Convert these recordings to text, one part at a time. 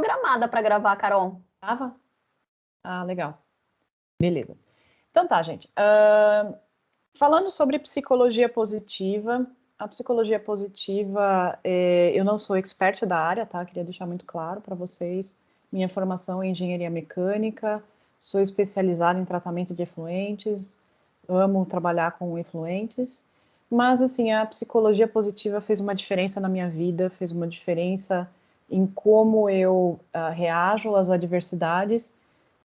programada para gravar, Carol. Tava? Ah, legal. Beleza. Então tá, gente. Falando sobre psicologia positiva, a psicologia positiva, eu não sou expert da área, tá? Queria deixar muito claro para vocês. Minha formação é em engenharia mecânica, sou especializada em tratamento de efluentes, amo trabalhar com efluentes, mas assim, a psicologia positiva fez uma diferença na minha vida, fez uma diferença em como eu reajo às adversidades,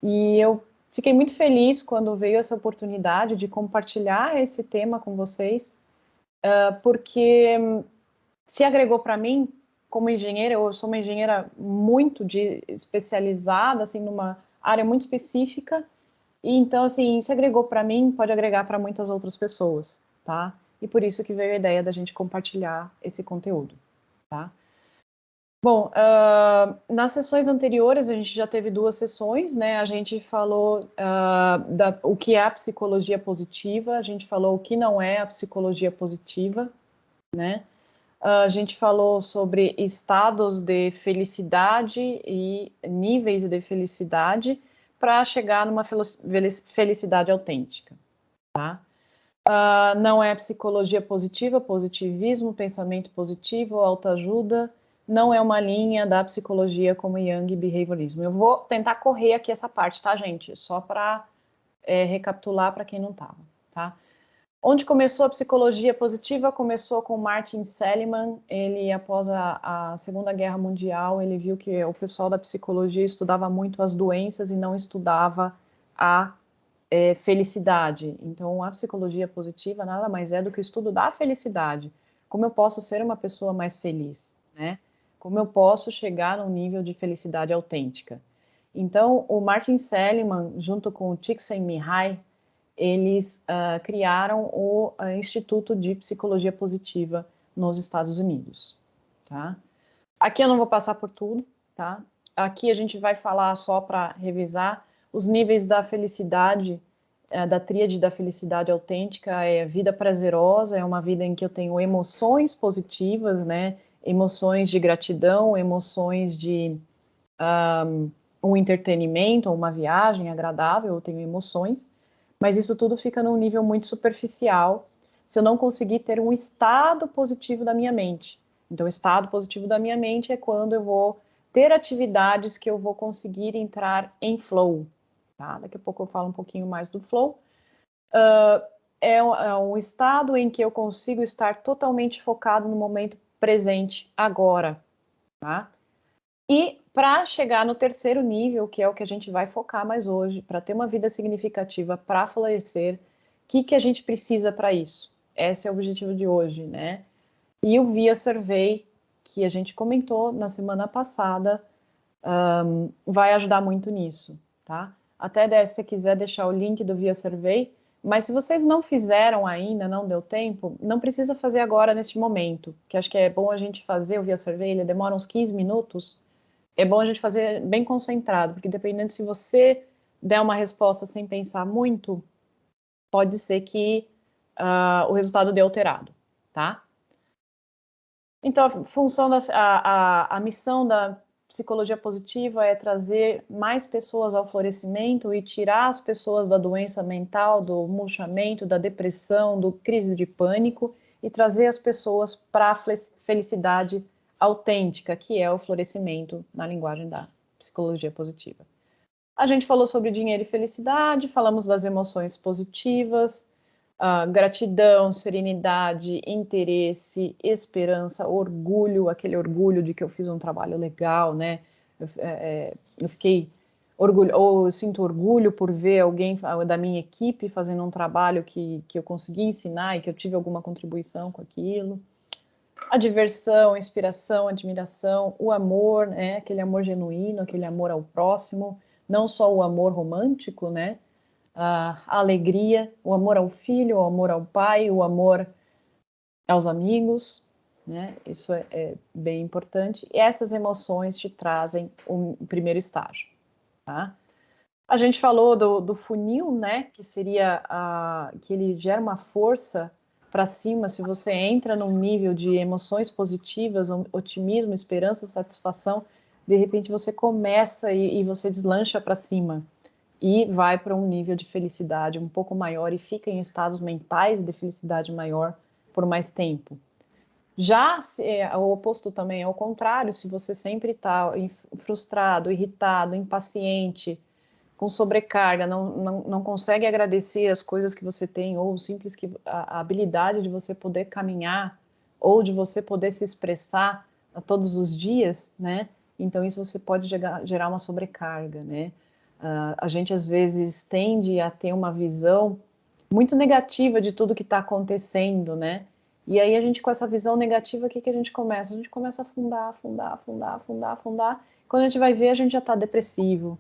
e eu fiquei muito feliz quando veio essa oportunidade de compartilhar esse tema com vocês, porque se agregou para mim como engenheira. Eu sou uma engenheira muito especializada, assim, numa área muito específica, e então, assim, se agregou para mim, pode agregar para muitas outras pessoas, tá? E por isso que veio a ideia da gente compartilhar esse conteúdo, tá? Bom, nas sessões anteriores, a gente já teve 2 sessões, né? A gente falou o que é a psicologia positiva, a gente falou o que não é a psicologia positiva, né? A gente falou sobre estados de felicidade e níveis de felicidade para chegar numa felicidade autêntica, tá? Não é psicologia positiva, positivismo, pensamento positivo, autoajuda, não é uma linha da psicologia como Jung e behaviorismo. Eu vou tentar correr aqui essa parte, tá, gente? Só para recapitular para quem não estava, tá? Onde começou a psicologia positiva? Começou com Martin Seligman. Ele, após a Segunda Guerra Mundial, ele viu que o pessoal da psicologia estudava muito as doenças e não estudava a felicidade. Então, a psicologia positiva nada mais é do que o estudo da felicidade. Como eu posso ser uma pessoa mais feliz, né? Como eu posso chegar num nível de felicidade autêntica. Então, o Martin Seligman, junto com o Csikszentmihalyi, eles criaram o Instituto de Psicologia Positiva nos Estados Unidos, tá? Aqui eu não vou passar por tudo, tá? Aqui a gente vai falar só para revisar os níveis da felicidade, da tríade da felicidade autêntica. É vida prazerosa, é uma vida em que eu tenho emoções positivas, né? Emoções de gratidão, emoções de um entretenimento, uma viagem agradável, eu tenho emoções, mas isso tudo fica num nível muito superficial se eu não conseguir ter um estado positivo da minha mente. Então, o estado positivo da minha mente é quando eu vou ter atividades que eu vou conseguir entrar em flow, tá? Daqui a pouco eu falo um pouquinho mais do flow. É um estado em que eu consigo estar totalmente focado no momento presente, agora, tá? E para chegar no terceiro nível, que é o que a gente vai focar mais hoje, para ter uma vida significativa, para florescer, o que a gente precisa para isso? Esse é o objetivo de hoje, né? E o Via Survey, que a gente comentou na semana passada, vai ajudar muito nisso, tá? Até se você quiser deixar o link do Via Survey, mas se vocês não fizeram ainda, não deu tempo, não precisa fazer agora neste momento, que acho que é bom a gente fazer o Via Survey, ele demora uns 15 minutos, é bom a gente fazer bem concentrado, porque dependendo se você der uma resposta sem pensar muito, pode ser que o resultado dê alterado, tá? Então, a missão da psicologia positiva é trazer mais pessoas ao florescimento e tirar as pessoas da doença mental, do murchamento, da depressão, do crise de pânico e trazer as pessoas para a felicidade autêntica, que é o florescimento na linguagem da psicologia positiva. A gente falou sobre dinheiro e felicidade, falamos das emoções positivas, gratidão, serenidade, interesse, esperança, orgulho, aquele orgulho de que eu fiz um trabalho legal, né? Eu fiquei eu sinto orgulho por ver alguém da minha equipe fazendo um trabalho que eu consegui ensinar e que eu tive alguma contribuição com aquilo. A diversão, a inspiração, a admiração, o amor, né? Aquele amor genuíno, aquele amor ao próximo, não só o amor romântico, né? A alegria, o amor ao filho, o amor ao pai, o amor aos amigos, né? Isso é bem importante. E essas emoções te trazem o primeiro estágio, tá? A gente falou do funil, né? Que seria que ele gera uma força para cima se você entra num nível de emoções positivas, otimismo, esperança, satisfação. de repente você começa e você deslancha para cima e vai para um nível de felicidade um pouco maior e fica em estados mentais de felicidade maior por mais tempo. Já o oposto também é o contrário, se você sempre está frustrado, irritado, impaciente, com sobrecarga, não consegue agradecer as coisas que você tem, ou simples que a habilidade de você poder caminhar, ou de você poder se expressar a todos os dias, né? Então isso você pode gerar uma sobrecarga, né? A gente às vezes tende a ter uma visão muito negativa de tudo que está acontecendo, né? E aí a gente com essa visão negativa, o que a gente começa? A gente começa a afundar, afundar, afundar, afundar, afundar. Quando a gente vai ver, a gente já está depressivo,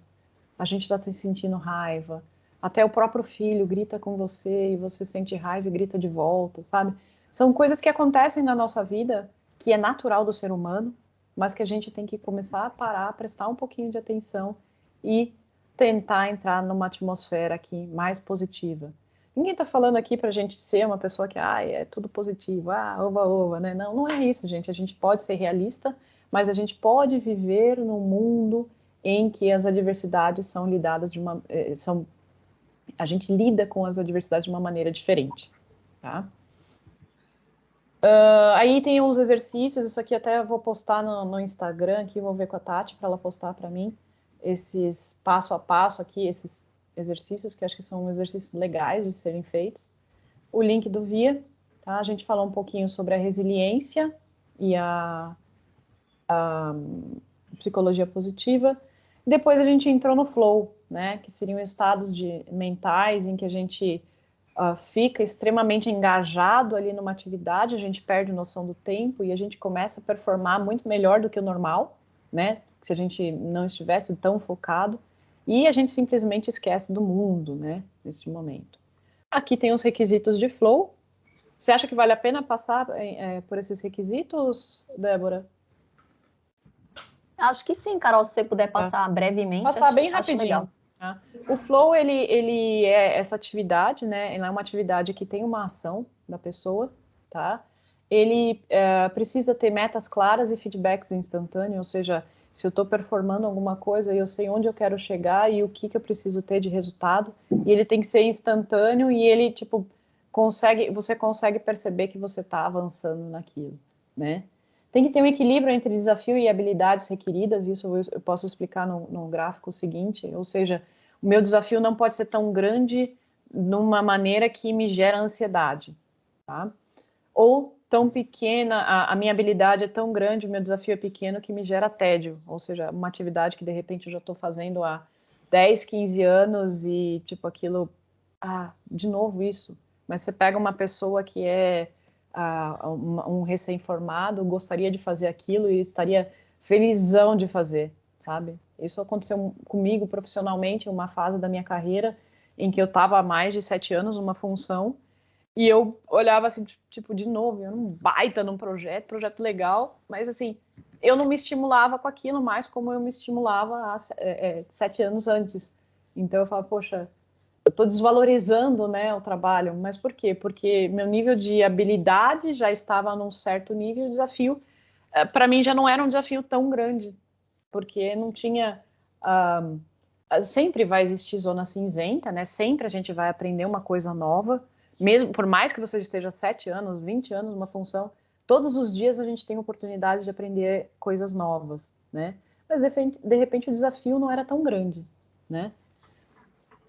a gente está se sentindo raiva. Até o próprio filho grita com você e você sente raiva e grita de volta, sabe? São coisas que acontecem na nossa vida, que é natural do ser humano, mas que a gente tem que começar a parar, prestar um pouquinho de atenção e tentar entrar numa atmosfera aqui mais positiva. Ninguém está falando aqui para a gente ser uma pessoa que é tudo positivo, ova, ova, né? Não, não é isso, gente. A gente pode ser realista, mas a gente pode viver num mundo em que as adversidades são lidadas a gente lida com as adversidades de uma maneira diferente, tá? Aí tem os exercícios, isso aqui até eu vou postar no Instagram, aqui vou ver com a Tati para ela postar para mim, esses passo a passo aqui, esses exercícios que acho que são exercícios legais de serem feitos. O link do VIA, tá? A gente falou um pouquinho sobre a resiliência e a psicologia positiva. Depois a gente entrou no flow, né? Que seriam estados mentais em que a gente fica extremamente engajado ali numa atividade, a gente perde noção do tempo e a gente começa a performar muito melhor do que o normal, né? Se a gente não estivesse tão focado. E a gente simplesmente esquece do mundo, né? Nesse momento. Aqui tem os requisitos de flow. Você acha que vale a pena passar por esses requisitos, Débora? Acho que sim, Carol, se você puder passar brevemente, Passar bem acho legal. rapidinho. Tá? O flow, ele é essa atividade, né? Ele é uma atividade que tem uma ação da pessoa, tá? Ele precisa ter metas claras e feedbacks instantâneos, ou seja, se eu estou performando alguma coisa, eu sei onde eu quero chegar e o que eu preciso ter de resultado, e ele tem que ser instantâneo e ele, tipo, você consegue perceber que você está avançando naquilo, né? Tem que ter um equilíbrio entre desafio e habilidades requeridas, isso eu posso explicar no gráfico seguinte, ou seja, o meu desafio não pode ser tão grande numa maneira que me gera ansiedade, tá? Ou tão pequena, a minha habilidade é tão grande, o meu desafio é pequeno que me gera tédio, ou seja, uma atividade que de repente eu já estou fazendo há 10, 15 anos e tipo aquilo, de novo isso. Mas você pega uma pessoa que é um recém-formado, gostaria de fazer aquilo e estaria felizão de fazer, sabe? Isso aconteceu comigo profissionalmente em uma fase da minha carreira em que eu estava há mais de 7 anos numa função e eu olhava assim, tipo, de novo, eu não baita num projeto legal, mas assim, eu não me estimulava com aquilo mais como eu me estimulava há 7 anos antes. Então eu falo, poxa, eu estou desvalorizando, né, o trabalho, mas por quê? Porque meu nível de habilidade já estava num certo nível, o desafio, para mim já não era um desafio tão grande, porque não tinha... sempre vai existir zona cinzenta, né? Sempre a gente vai aprender uma coisa nova, mesmo por mais que você esteja 7 anos, 20 anos numa função, todos os dias a gente tem oportunidade de aprender coisas novas, né? Mas de repente o desafio não era tão grande, né?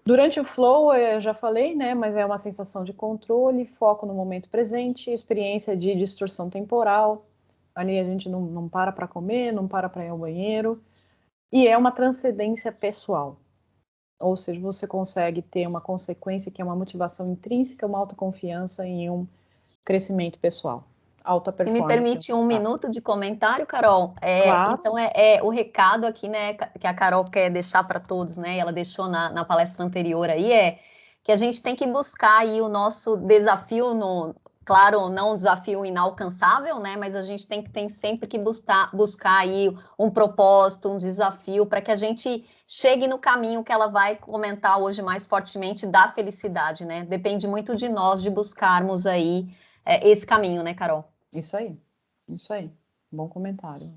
Durante o flow, eu já falei, né? Mas é uma sensação de controle, foco no momento presente, experiência de distorção temporal. Ali a gente não para comer, não para ir ao banheiro. E é uma transcendência pessoal. Ou seja, você consegue ter uma consequência que é uma motivação intrínseca, uma autoconfiança e um crescimento pessoal. Alta Se me performance. permite um minuto de comentário, Carol, Claro. então o recado aqui, né, que a Carol quer deixar para todos, né, ela deixou na palestra anterior aí, que a gente tem que buscar aí o nosso desafio, claro, não um desafio inalcançável, né, mas a gente tem sempre que buscar aí um propósito, um desafio, para que a gente chegue no caminho que ela vai comentar hoje mais fortemente da felicidade, né, depende muito de nós de buscarmos aí esse caminho, né, Carol? Isso aí. Isso aí. Bom comentário.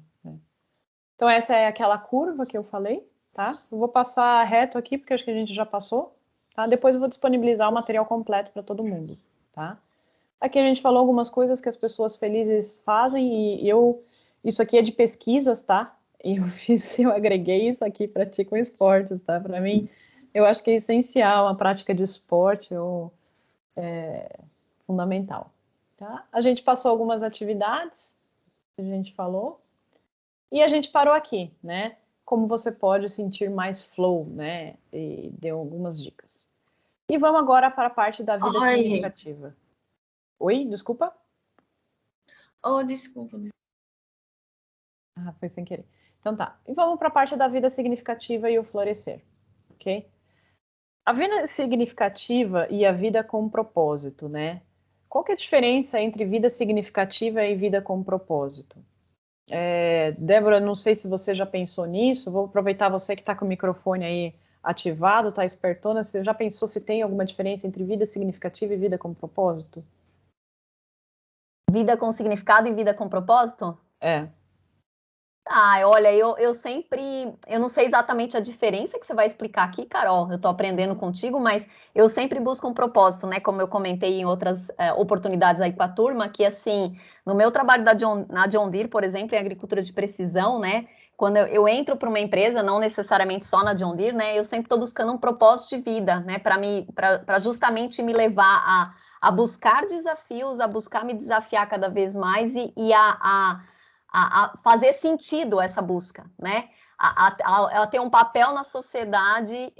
Então, essa é aquela curva que eu falei, tá? Eu vou passar reto aqui, porque acho que a gente já passou, tá? Depois eu vou disponibilizar o material completo para todo mundo, tá? Aqui a gente falou algumas coisas que as pessoas felizes fazem e isso aqui é de pesquisas, tá? E eu agreguei isso aqui, pratico esportes, tá? Para mim, eu acho que é essencial a prática de esporte, fundamental, tá? A gente passou algumas atividades, a gente falou, e a gente parou aqui, né? Como você pode sentir mais flow, né? E deu algumas dicas. E vamos agora para a parte da vida Oi, significativa. Oi, desculpa? oh, desculpa. Ah, foi sem querer. Então tá. E vamos para a parte da vida significativa e o florescer, ok? A vida significativa e a vida com propósito, né? Qual que é a diferença entre vida significativa e vida com propósito? Débora, não sei se você já pensou nisso, vou aproveitar você que está com o microfone aí ativado, está espertona, você já pensou se tem alguma diferença entre vida significativa e vida com propósito? Vida com significado e vida com propósito? É. Olha, eu não sei exatamente a diferença que você vai explicar aqui, Carol, eu tô aprendendo contigo, mas eu sempre busco um propósito, né, como eu comentei em outras oportunidades aí com a turma, que assim, no meu trabalho na John Deere, por exemplo, em agricultura de precisão, né, quando eu entro para uma empresa, não necessariamente só na John Deere, né, eu sempre estou buscando um propósito de vida, né, para justamente me levar a buscar desafios, a buscar me desafiar cada vez mais e a fazer sentido essa busca, né? Ela tem um papel na sociedade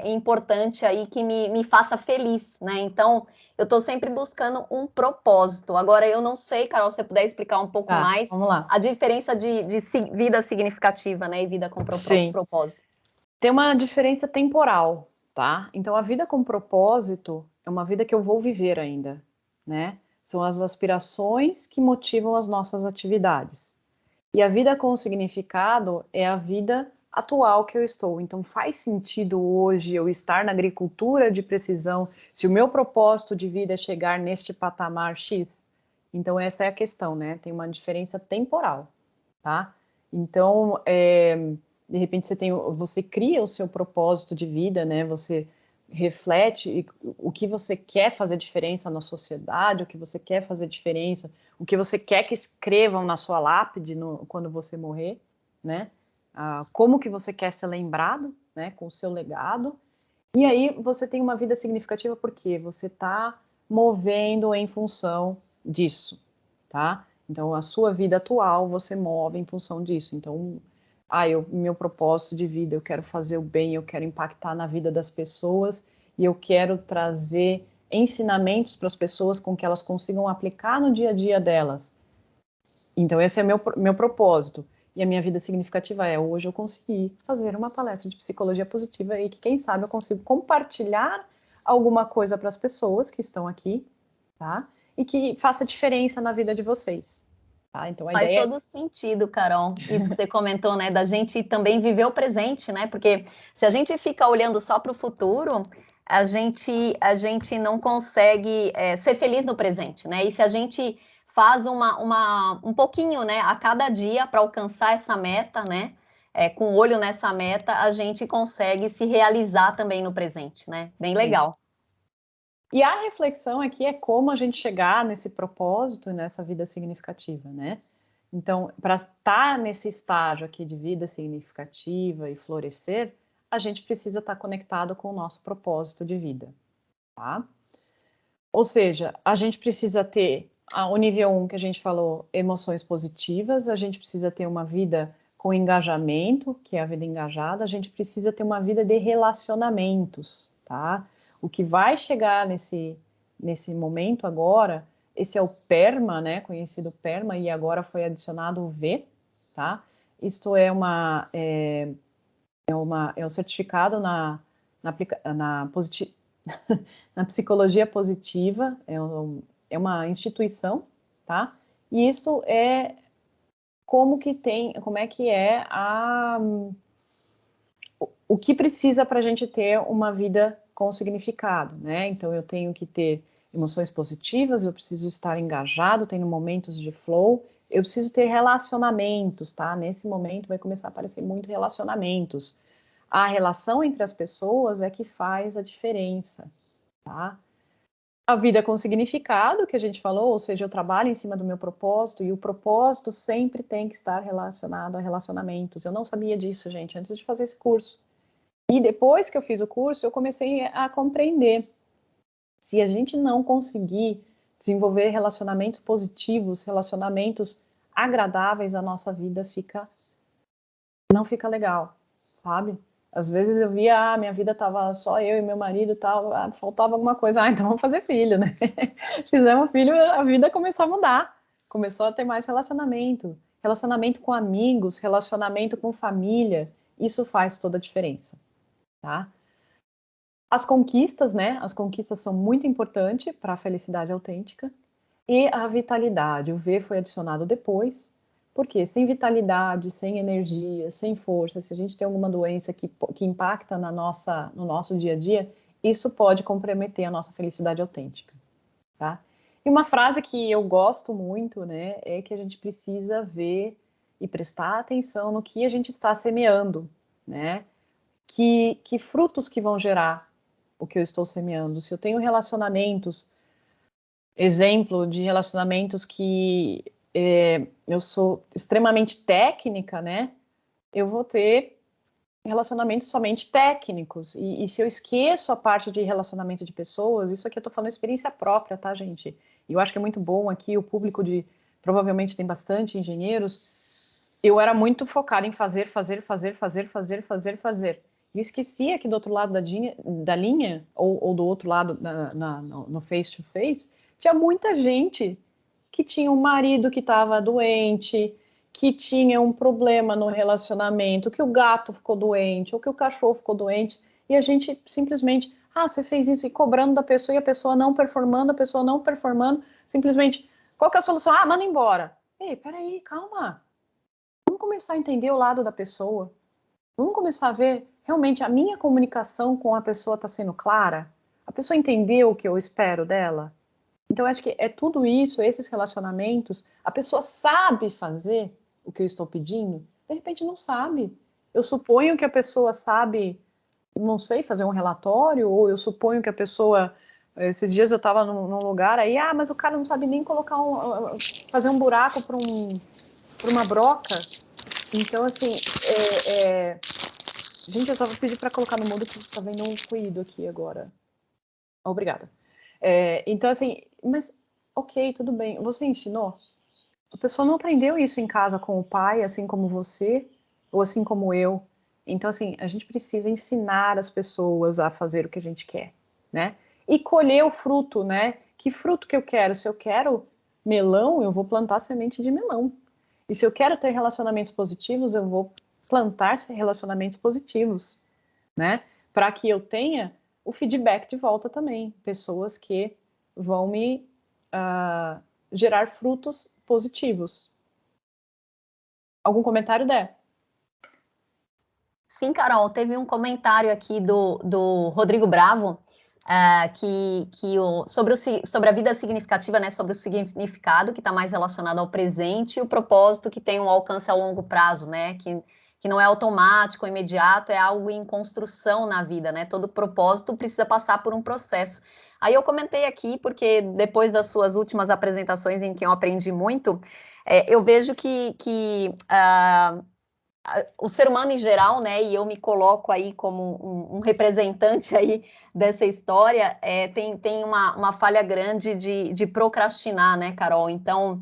importante aí que me faça feliz, né? Então, eu estou sempre buscando um propósito. Agora, eu não sei, Carol, se você puder explicar um pouco Tá, mais vamos lá. a diferença de vida significativa, né? E vida com Sim. propósito. Tem uma diferença temporal, tá? Então, a vida com propósito é uma vida que eu vou viver ainda, né? São as aspirações que motivam as nossas atividades. E a vida com significado é a vida atual que eu estou. Então, faz sentido hoje eu estar na agricultura de precisão se o meu propósito de vida é chegar neste patamar X? Então, essa é a questão, né? Tem uma diferença temporal, tá? Então, de repente você cria o seu propósito de vida, né? Você reflete o que você quer fazer diferença na sociedade, o que você quer fazer diferença, o que você quer que escrevam na sua lápide quando você morrer, né? Como que você quer ser lembrado, né? Com o seu legado. E aí você tem uma vida significativa porque você está movendo em função disso, tá? Então, a sua vida atual, você move em função disso. Então, meu propósito de vida, eu quero fazer o bem, eu quero impactar na vida das pessoas e eu quero trazer ensinamentos para as pessoas com que elas consigam aplicar no dia a dia delas. Então, esse é meu propósito. E a minha vida significativa hoje eu consegui fazer uma palestra de psicologia positiva e que, quem sabe, eu consigo compartilhar alguma coisa para as pessoas que estão aqui, tá? E que faça diferença na vida de vocês. Tá? Então, a Faz ideia todo sentido, Carol, isso que você comentou, né, da gente também viver o presente, né, porque se a gente fica olhando só para o futuro, a gente não consegue ser feliz no presente, né, e se a gente faz um pouquinho, né, a cada dia para alcançar essa meta, né, com o olho nessa meta, a gente consegue se realizar também no presente, né, bem legal. E a reflexão aqui é como a gente chegar nesse propósito e nessa vida significativa, né? Então, para estar nesse estágio aqui de vida significativa e florescer, a gente precisa estar conectado com o nosso propósito de vida, tá? Ou seja, a gente precisa ter o nível 1 que a gente falou, emoções positivas, a gente precisa ter uma vida com engajamento, que é a vida engajada, a gente precisa ter uma vida de relacionamentos, tá? O que vai chegar nesse momento agora, esse é o PERMA, né, conhecido PERMA, e agora foi adicionado o V, tá? Isto é um certificado na psicologia positiva, é uma instituição, tá? E isso é como é que é o que precisa para a gente ter uma vida com significado, né? Então, eu tenho que ter emoções positivas, eu preciso estar engajado, tendo momentos de flow, Eu preciso ter relacionamentos, tá? Nesse momento vai começar a aparecer muito relacionamentos. A relação entre as pessoas é que faz a diferença, tá? A vida com significado, que a gente falou, ou seja, eu trabalho em cima do meu propósito, e o propósito sempre tem que estar relacionado a relacionamentos. Eu não sabia disso, gente, antes de fazer esse curso. E depois que eu fiz o curso, eu comecei a compreender. Se a gente não conseguir desenvolver relacionamentos positivos, relacionamentos agradáveis, a nossa vida não fica legal, sabe? Às vezes eu via, minha vida tava só eu e meu marido e tal, faltava alguma coisa, então vamos fazer filho, né? Fizemos filho, a vida começou a mudar, começou a ter mais relacionamento, relacionamento com amigos, relacionamento com família, isso faz toda a diferença, tá? As conquistas, né? As conquistas são muito importantes para a felicidade autêntica. E a vitalidade, o V foi adicionado depois, porque sem vitalidade, sem energia, sem força, se a gente tem alguma doença que impacta no nosso dia a dia, isso pode comprometer a nossa felicidade autêntica, tá? E uma frase que eu gosto muito, né, é que a gente precisa ver e prestar atenção no que a gente está semeando, né? Que frutos que vão gerar o que eu estou semeando. Se eu tenho relacionamentos, exemplo de relacionamentos que eu sou extremamente técnica, né? Eu vou ter relacionamentos somente técnicos. E se eu esqueço a parte de relacionamento de pessoas, isso aqui eu tô falando experiência própria, tá, gente? E eu acho que é muito bom aqui, o público provavelmente tem bastante engenheiros. Eu era muito focada em fazer. E eu esquecia que do outro lado da linha ou do outro lado no face to face, tinha muita gente que tinha um marido que estava doente, que tinha um problema no relacionamento, que o gato ficou doente, ou que o cachorro ficou doente, e a gente simplesmente, você fez isso, e cobrando da pessoa, e a pessoa não performando, simplesmente, qual que é a solução? Manda embora. Ei, peraí, calma. Vamos começar a entender o lado da pessoa. Vamos começar a ver, realmente, a minha comunicação com a pessoa está sendo clara? A pessoa entendeu o que eu espero dela? Então, eu acho que é tudo isso, esses relacionamentos, a pessoa sabe fazer o que eu estou pedindo? De repente não sabe. Eu suponho que a pessoa sabe, não sei, fazer um relatório, ou eu suponho que a pessoa... Esses dias eu estava num lugar aí, mas o cara não sabe nem colocar fazer um buraco para uma broca. Então, assim, gente, eu só vou pedir para colocar no mudo, porque está vendo um ruído aqui agora. Obrigada. Então, assim, mas, ok, tudo bem. Você ensinou? A pessoa não aprendeu isso em casa com o pai, assim como você, ou assim como eu. Então, assim, a gente precisa ensinar as pessoas a fazer o que a gente quer, né? E colher o fruto, né? Que fruto que eu quero? Se eu quero melão, eu vou plantar semente de melão. E se eu quero ter relacionamentos positivos, eu vou plantar relacionamentos positivos, né? Para que eu tenha o feedback de volta também. Pessoas que vão me gerar frutos positivos. Algum comentário, Dé? Sim, Carol, teve um comentário aqui do Rodrigo Bravo, sobre a vida significativa, né, sobre o significado que está mais relacionado ao presente e o propósito que tem um alcance a longo prazo, né, que não é automático, imediato, é algo em construção na vida, né, todo propósito precisa passar por um processo. Aí eu comentei aqui, porque depois das suas últimas apresentações em que eu aprendi muito, eu vejo que o ser humano em geral, né, e eu me coloco aí como um representante aí dessa história, tem uma falha grande de procrastinar, né, Carol? Então,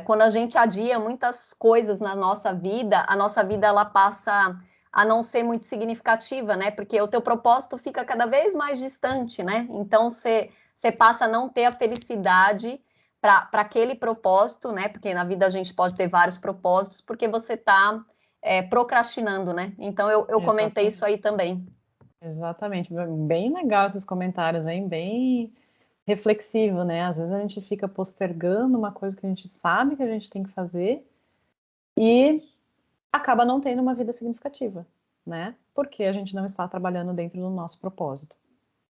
quando a gente adia muitas coisas na nossa vida, a nossa vida ela passa a não ser muito significativa, né? Porque o teu propósito fica cada vez mais distante, né? Então, você passa a não ter a felicidade para aquele propósito, né? Porque na vida a gente pode ter vários propósitos, porque você está procrastinando, né? Então eu comentei isso aí também. Exatamente, bem legal esses comentários, hein? Bem reflexivo, né? Às vezes a gente fica postergando uma coisa que a gente sabe que a gente tem que fazer e acaba não tendo uma vida significativa, né? Porque a gente não está trabalhando dentro do nosso propósito.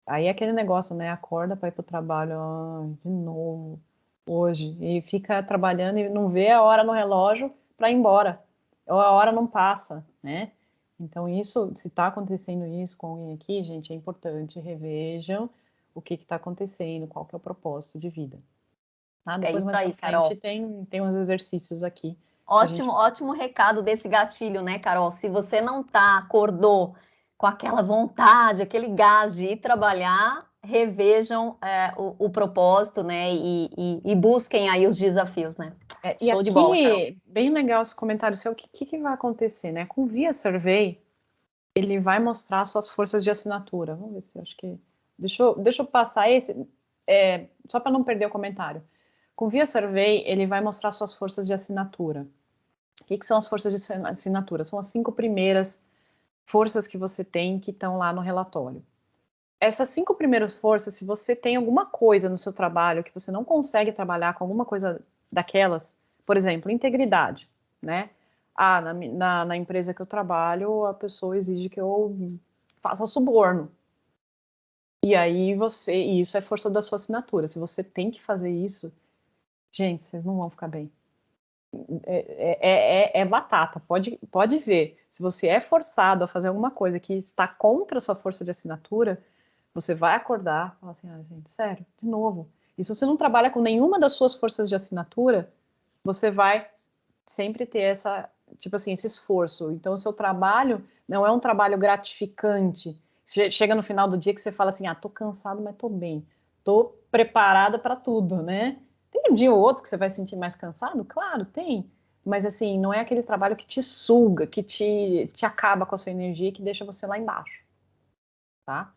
Aí é aquele negócio, né? Acorda para ir para o trabalho, de novo. hoje e fica trabalhando e não vê a hora no relógio para ir embora, ou a hora não passa, né? Então, isso, se está acontecendo isso com alguém aqui, gente, é importante, revejam o que está acontecendo, qual que é o propósito de vida. Tá? É Depois, isso mais para aí, frente, Carol. tem uns exercícios aqui que a gente... Ótimo, ótimo recado desse gatilho, né, Carol? Se você não tá, acordou com aquela vontade, aquele gás de ir trabalhar, revejam o propósito, né, e busquem aí os desafios, né? E Show de bola, Carol. aqui, bem legal esse comentário seu, o que vai acontecer, né? Com o Via Survey, ele vai mostrar suas forças de assinatura. Vamos ver se eu acho que... Deixa eu passar esse, só para não perder o comentário. Com o Via Survey, ele vai mostrar suas forças de assinatura. O que são as forças de assinatura? São as 5 primeiras forças que você tem que estão lá no relatório. Essas 5 primeiras forças, se você tem alguma coisa no seu trabalho que você não consegue trabalhar com alguma coisa daquelas, por exemplo, integridade, né? Ah, na empresa que eu trabalho, a pessoa exige que eu faça suborno. E aí e isso é força da sua assinatura. Se você tem que fazer isso, gente, vocês não vão ficar bem. É batata, pode ver. Se você é forçado a fazer alguma coisa que está contra a sua força de assinatura, você vai acordar e falar assim, ah, gente, sério, de novo. E se você não trabalha com nenhuma das suas forças de assinatura, você vai sempre ter tipo assim, esse esforço. Então, o seu trabalho não é um trabalho gratificante. Chega no final do dia que você fala assim, ah, tô cansado, mas tô bem. Tô preparada para tudo, né? Tem um dia ou outro que você vai sentir mais cansado? Claro, tem. Mas, assim, não é aquele trabalho que te suga, que te acaba com a sua energia, que deixa você lá embaixo, tá?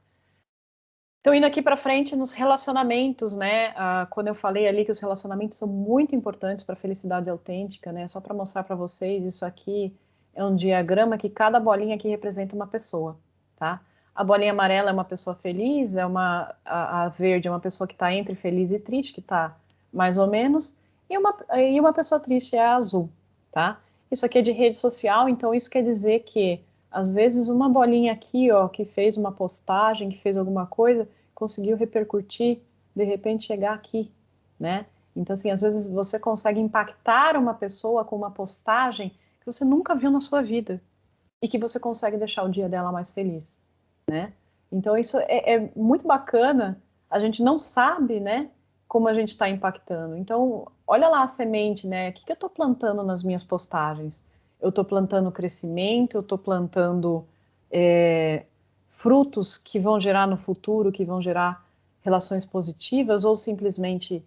Então, indo aqui para frente nos relacionamentos, né? Quando eu falei ali que os relacionamentos são muito importantes para a felicidade autêntica, né? Só para mostrar para vocês, isso aqui é um diagrama que cada bolinha aqui representa uma pessoa, tá? A bolinha amarela é uma pessoa feliz, a verde é uma pessoa que está entre feliz e triste, que está mais ou menos, e uma pessoa triste é a azul, tá? Isso aqui é de rede social, então isso quer dizer que às vezes uma bolinha aqui, ó, que fez uma postagem, que fez alguma coisa, conseguiu repercutir, de repente chegar aqui, né? Então, assim, às vezes você consegue impactar uma pessoa com uma postagem que você nunca viu na sua vida e que você consegue deixar o dia dela mais feliz, né? Então, isso é muito bacana. A gente não sabe, né, como a gente está impactando. Então, olha lá a semente, né? O que eu estou plantando nas minhas postagens? Eu estou plantando crescimento, eu estou plantando frutos que vão gerar no futuro, que vão gerar relações positivas, ou simplesmente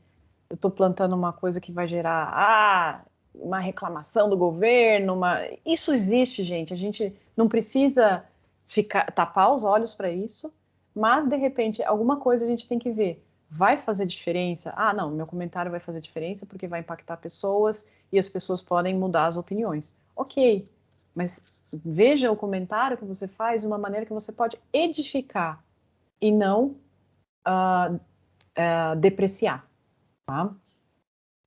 eu estou plantando uma coisa que vai gerar uma reclamação do governo, isso existe, gente. A gente não precisa tapar os olhos para isso, mas de repente alguma coisa a gente tem que ver. Vai fazer diferença? Ah, não, meu comentário vai fazer diferença porque vai impactar pessoas e as pessoas podem mudar as opiniões. Ok, mas veja o comentário que você faz de uma maneira que você pode edificar e não depreciar, tá?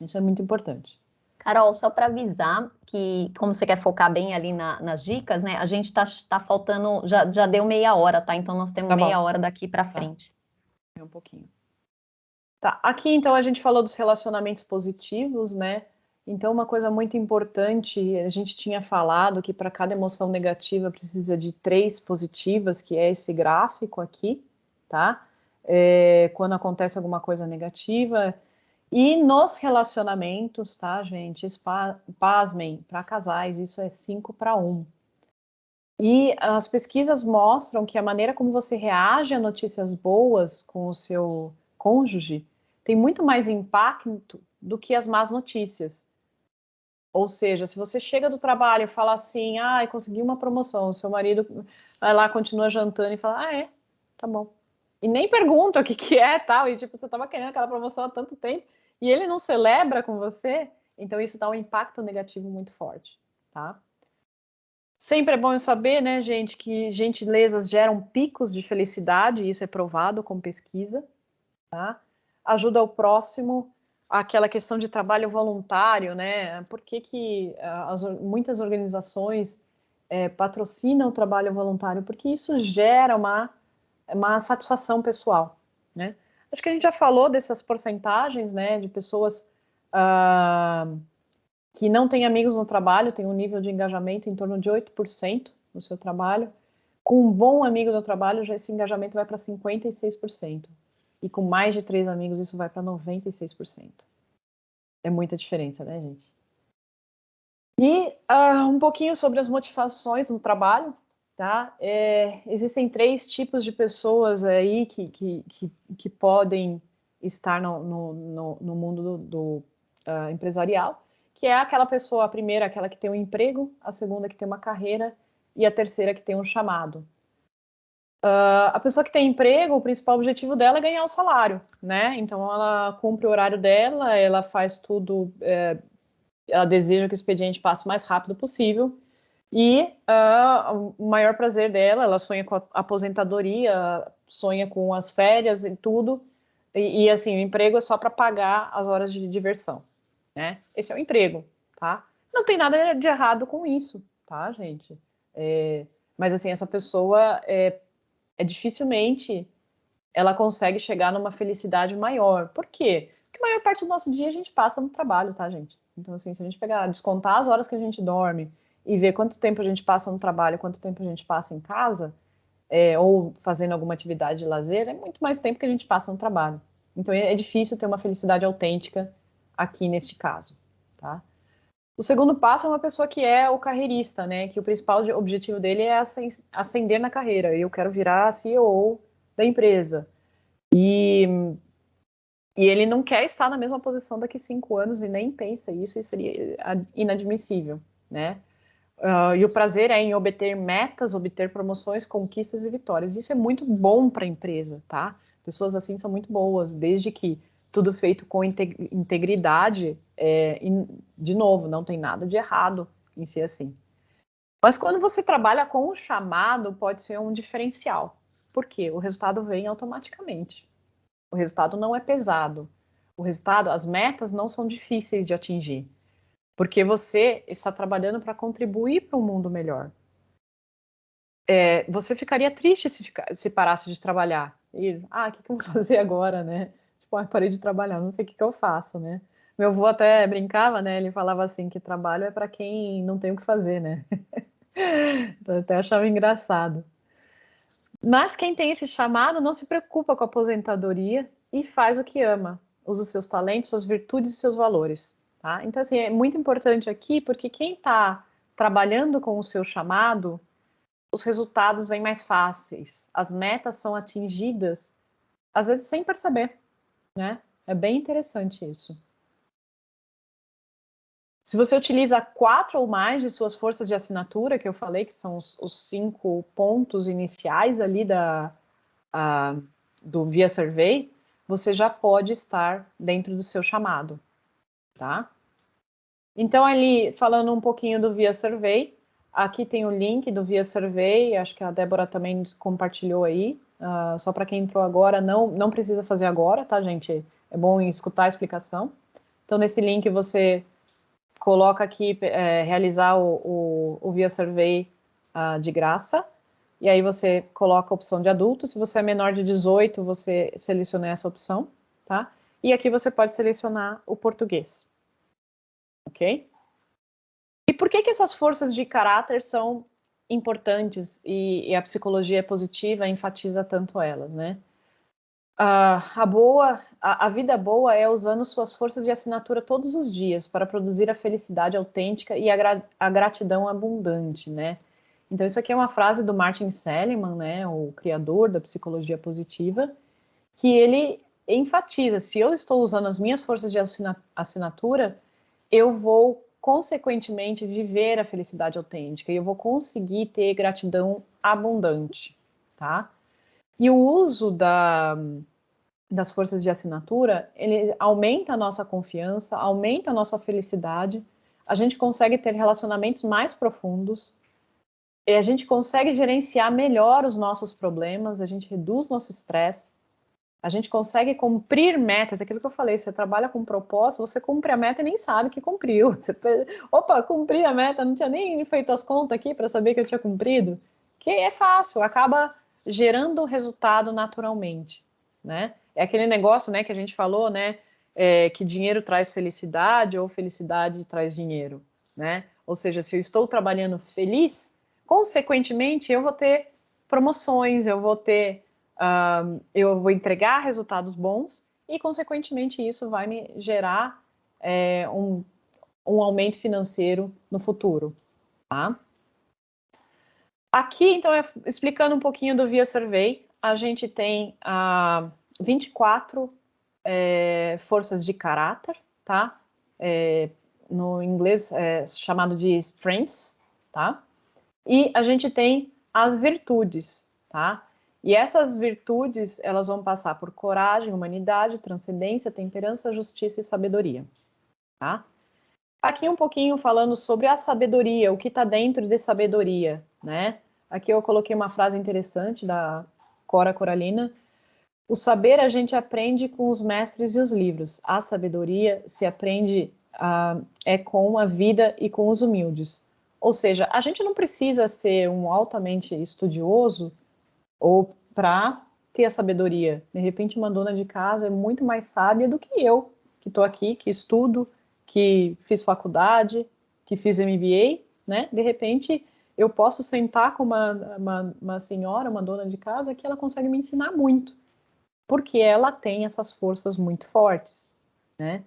Isso é muito importante. Carol, só para avisar que, como você quer focar bem ali nas dicas, né? A gente tá faltando, já deu meia hora, tá? Então nós temos Tá meia bom. hora daqui para Tá. frente. É um pouquinho. Tá, aqui então a gente falou dos relacionamentos positivos, né? Então uma coisa muito importante, a gente tinha falado que para cada emoção negativa precisa de 3 positivas, que é esse gráfico aqui, tá? Quando acontece alguma coisa negativa. E nos relacionamentos, tá, gente? Pasmem, para casais, isso é 5-1. E as pesquisas mostram que a maneira como você reage a notícias boas com o seu cônjuge tem muito mais impacto do que as más notícias. Ou seja, se você chega do trabalho e fala assim, consegui uma promoção, o seu marido vai lá, continua jantando e fala, tá bom. E nem pergunta o que é, tal, e tipo, você estava querendo aquela promoção há tanto tempo, e ele não celebra com você, então isso dá um impacto negativo muito forte, tá? Sempre é bom eu saber, né, gente, que gentilezas geram picos de felicidade, isso é provado com pesquisa, tá? Ajuda o próximo, aquela questão de trabalho voluntário, né? Por que muitas organizações patrocinam o trabalho voluntário? Porque isso gera uma satisfação pessoal, né? Acho que a gente já falou dessas porcentagens, né, de pessoas que não têm amigos no trabalho, têm um nível de engajamento em torno de 8% no seu trabalho. Com um bom amigo no trabalho, já esse engajamento vai para 56%. E com mais de 3 amigos, isso vai para 96%. É muita diferença, né, gente? E um pouquinho sobre as motivações no trabalho, tá? Existem 3 tipos de pessoas aí que podem estar no mundo do empresarial, que é aquela pessoa, a primeira, aquela que tem um emprego, a segunda que tem uma carreira e a terceira que tem um chamado. A pessoa que tem emprego, o principal objetivo dela é ganhar o salário, né? Então ela cumpre o horário dela, ela faz tudo, ela deseja que o expediente passe o mais rápido possível e o maior prazer dela, ela sonha com a aposentadoria, sonha com as férias e tudo, e assim, o emprego é só para pagar as horas de diversão, né? Esse é o emprego, tá? Não tem nada de errado com isso, tá, gente? Mas assim, essa pessoa dificilmente ela consegue chegar numa felicidade maior. Por quê? Porque a maior parte do nosso dia a gente passa no trabalho, tá, gente? Então, assim, se a gente pegar, descontar as horas que a gente dorme e ver quanto tempo a gente passa no trabalho, quanto tempo a gente passa em casa, ou fazendo alguma atividade de lazer, é muito mais tempo que a gente passa no trabalho. Então, é difícil ter uma felicidade autêntica aqui neste caso, tá? O segundo passo é uma pessoa que é o carreirista, né? Que o principal objetivo dele é ascender na carreira. Eu quero virar CEO da empresa. E ele não quer estar na mesma posição daqui 5 anos e nem pensa isso, e seria inadmissível, né? E o prazer é em obter metas, obter promoções, conquistas e vitórias. Isso é muito bom para a empresa, tá? Pessoas assim são muito boas, desde que tudo feito com integridade, de novo, não tem nada de errado em ser assim. Mas quando você trabalha com o chamado, pode ser um diferencial. Por quê? O resultado vem automaticamente. O resultado não é pesado. O resultado, as metas não são difíceis de atingir, porque você está trabalhando para contribuir para um mundo melhor. Você ficaria triste se parasse de trabalhar. E, o que eu vou fazer agora, né? Tipo, parei de trabalhar, não sei o que eu faço, né? Meu avô até brincava, né? Ele falava assim que trabalho é para quem não tem o que fazer, né? Então, eu até achava engraçado. Mas quem tem esse chamado não se preocupa com a aposentadoria e faz o que ama, usa os seus talentos, suas virtudes e seus valores, tá? Então, assim, é muito importante aqui, porque quem está trabalhando com o seu chamado, os resultados vêm mais fáceis, as metas são atingidas, às vezes sem perceber, né? É bem interessante isso. Se você utiliza 4 ou mais de suas forças de assinatura, que eu falei que são os 5 pontos iniciais ali do Via Survey, você já pode estar dentro do seu chamado, tá? Então, ali, falando um pouquinho do Via Survey, aqui tem o link do Via Survey, acho que a Débora também compartilhou aí, só para quem entrou agora, não precisa fazer agora, tá, gente? É bom escutar a explicação. Então, nesse link você coloca aqui, realizar o Via Survey de graça, e aí você coloca a opção de adulto. Se você é menor de 18, você seleciona essa opção, tá? E aqui você pode selecionar o português, ok? E por que essas forças de caráter são importantes e a psicologia positiva enfatiza tanto elas, né? A vida boa é usando suas forças de assinatura todos os dias para produzir a felicidade autêntica e a gratidão abundante, né? Então, isso aqui é uma frase do Martin Seligman, né, o criador da psicologia positiva, que ele enfatiza, se eu estou usando as minhas forças de assinatura, eu vou, consequentemente, viver a felicidade autêntica e eu vou conseguir ter gratidão abundante, tá? E o uso das forças de assinatura, ele aumenta a nossa confiança, aumenta a nossa felicidade, a gente consegue ter relacionamentos mais profundos, e a gente consegue gerenciar melhor os nossos problemas, a gente reduz nosso estresse, a gente consegue cumprir metas, aquilo que eu falei, você trabalha com propósito, você cumpre a meta e nem sabe que cumpriu. Opa, cumpri a meta, não tinha nem feito as contas aqui para saber que eu tinha cumprido. Que é fácil, acaba gerando resultado naturalmente, né? É aquele negócio, né, que a gente falou, né, que dinheiro traz felicidade ou felicidade traz dinheiro, né? Ou seja, se eu estou trabalhando feliz, consequentemente eu vou ter promoções, eu vou entregar resultados bons e, consequentemente, isso vai me gerar um aumento financeiro no futuro, tá? Aqui, então, explicando um pouquinho do Via Survey, a gente tem 24 forças de caráter, tá? No inglês é chamado de strengths, tá? E a gente tem as virtudes, tá? E essas virtudes, elas vão passar por coragem, humanidade, transcendência, temperança, justiça e sabedoria, tá? Aqui um pouquinho falando sobre a sabedoria, o que está dentro de sabedoria, né? Aqui eu coloquei uma frase interessante da Cora Coralina. O saber a gente aprende com os mestres e os livros. A sabedoria se aprende com a vida e com os humildes. Ou seja, a gente não precisa ser um altamente estudioso ou para ter a sabedoria. De repente, uma dona de casa é muito mais sábia do que eu, que estou aqui, que estudo, que fiz faculdade, que fiz MBA, né? De repente, eu posso sentar com uma senhora, uma dona de casa, que ela consegue me ensinar muito, porque ela tem essas forças muito fortes, né?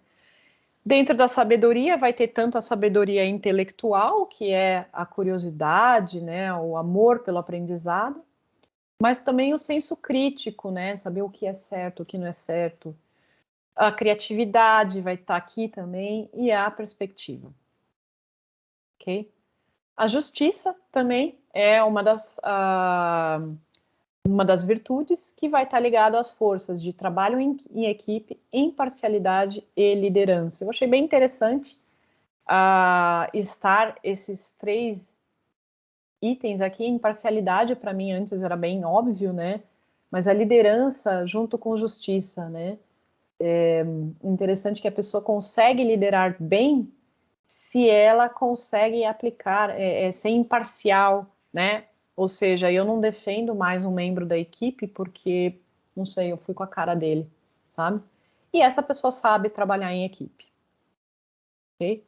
Dentro da sabedoria vai ter tanto a sabedoria intelectual, que é a curiosidade, né, o amor pelo aprendizado, mas também o senso crítico, né, saber o que é certo, o que não é certo. A criatividade vai estar aqui também e a perspectiva. Ok? A justiça também é uma das virtudes que vai estar ligada às forças de trabalho em equipe, imparcialidade e liderança. Eu achei bem interessante estar esses 3 itens aqui. Imparcialidade, para mim, antes era bem óbvio, né? Mas a liderança junto com justiça, né? É interessante que a pessoa consegue liderar bem se ela consegue aplicar, ser imparcial, né? Ou seja, eu não defendo mais um membro da equipe porque, não sei, eu fui com a cara dele, sabe? E essa pessoa sabe trabalhar em equipe, ok?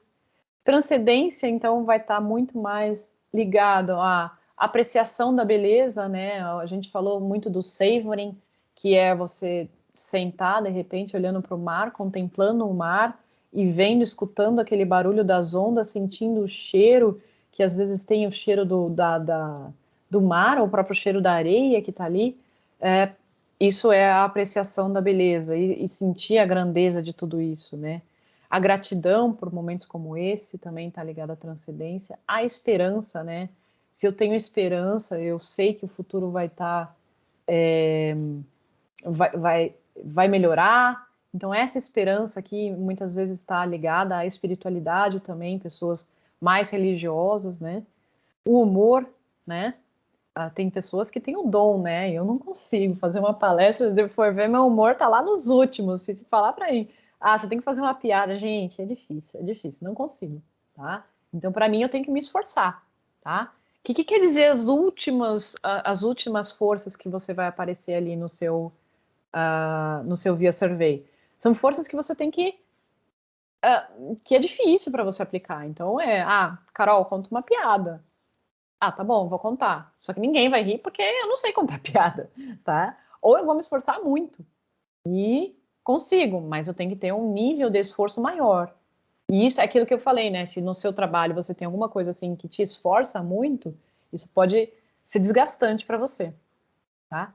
Transcendência, então, vai estar muito mais ligado à apreciação da beleza, né? A gente falou muito do savoring, que é você sentar, de repente, olhando para o mar, contemplando o mar e vendo, escutando aquele barulho das ondas, sentindo o cheiro, que às vezes tem o cheiro do mar, ou o próprio cheiro da areia que está ali. Isso é a apreciação da beleza e sentir a grandeza de tudo isso, né? A gratidão por momentos como esse também está ligada à transcendência. A esperança, né? Se eu tenho esperança, eu sei que o futuro vai estar, vai melhorar. Então, essa esperança aqui muitas vezes está ligada à espiritualidade também, pessoas mais religiosas, né? O humor, né? Tem pessoas que têm o dom, né? Eu não consigo fazer uma palestra, se for ver, meu humor tá lá nos últimos. Se falar para mim, você tem que fazer uma piada, gente, é difícil, não consigo, tá? Então, para mim, eu tenho que me esforçar, tá? O que quer dizer as últimas forças que você vai aparecer ali no seu Via Survey? São forças que você tem que é difícil para você aplicar. Então, Carol, conta uma piada. Tá bom, vou contar. Só que ninguém vai rir porque eu não sei contar piada, tá? Ou eu vou me esforçar muito e consigo, mas eu tenho que ter um nível de esforço maior. E isso é aquilo que eu falei, né? Se no seu trabalho você tem alguma coisa assim que te esforça muito, isso pode ser desgastante para você, tá?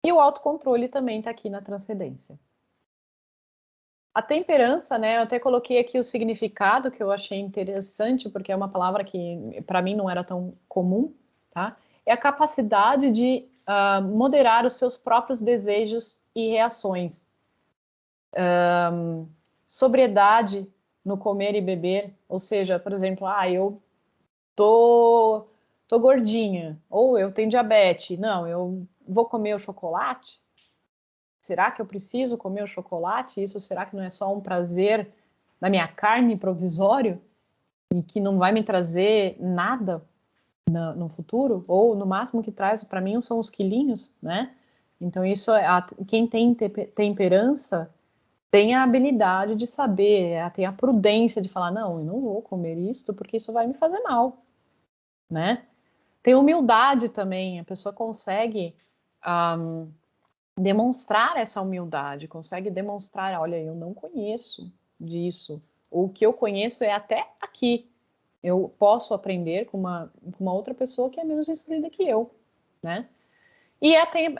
E o autocontrole também está aqui na transcendência. A temperança, né? Eu até coloquei aqui o significado que eu achei interessante, porque é uma palavra que para mim não era tão comum, tá? É a capacidade de moderar os seus próprios desejos e reações. Sobriedade no comer e beber, ou seja, por exemplo, eu tô gordinha, ou eu tenho diabetes, não, eu vou comer o chocolate. Será que eu preciso comer o chocolate? Isso será que não é só um prazer na minha carne provisório e que não vai me trazer nada no futuro? Ou no máximo que traz para mim são os quilinhos, né? Então, quem tem temperança tem a habilidade de saber, tem a prudência de falar, não, eu não vou comer isto porque isso vai me fazer mal, né? Tem humildade também, a pessoa consegue demonstrar essa humildade, consegue demonstrar, olha, eu não conheço disso, ou o que eu conheço é até aqui, eu posso aprender com uma outra pessoa que é menos instruída que eu, né? E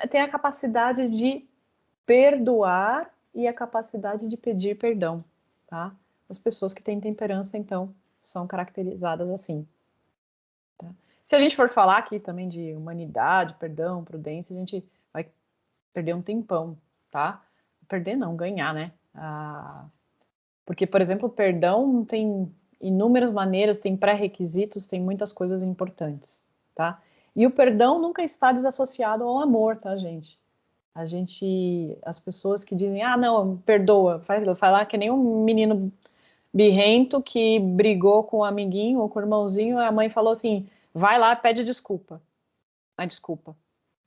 tem a capacidade de perdoar e a capacidade de pedir perdão, tá? As pessoas que têm temperança, então, são caracterizadas assim. Tá? Se a gente for falar aqui também de humanidade, perdão, prudência, a gente vai perder um tempão, tá? Perder não, ganhar, né? Porque, por exemplo, perdão tem inúmeras maneiras, tem pré-requisitos, tem muitas coisas importantes, tá? E o perdão nunca está desassociado ao amor, tá, gente? As pessoas que dizem, ah, não, perdoa, falar que nem um menino birrento que brigou com o amiguinho ou com o irmãozinho, a mãe falou assim, vai lá, pede desculpa. Ah, desculpa.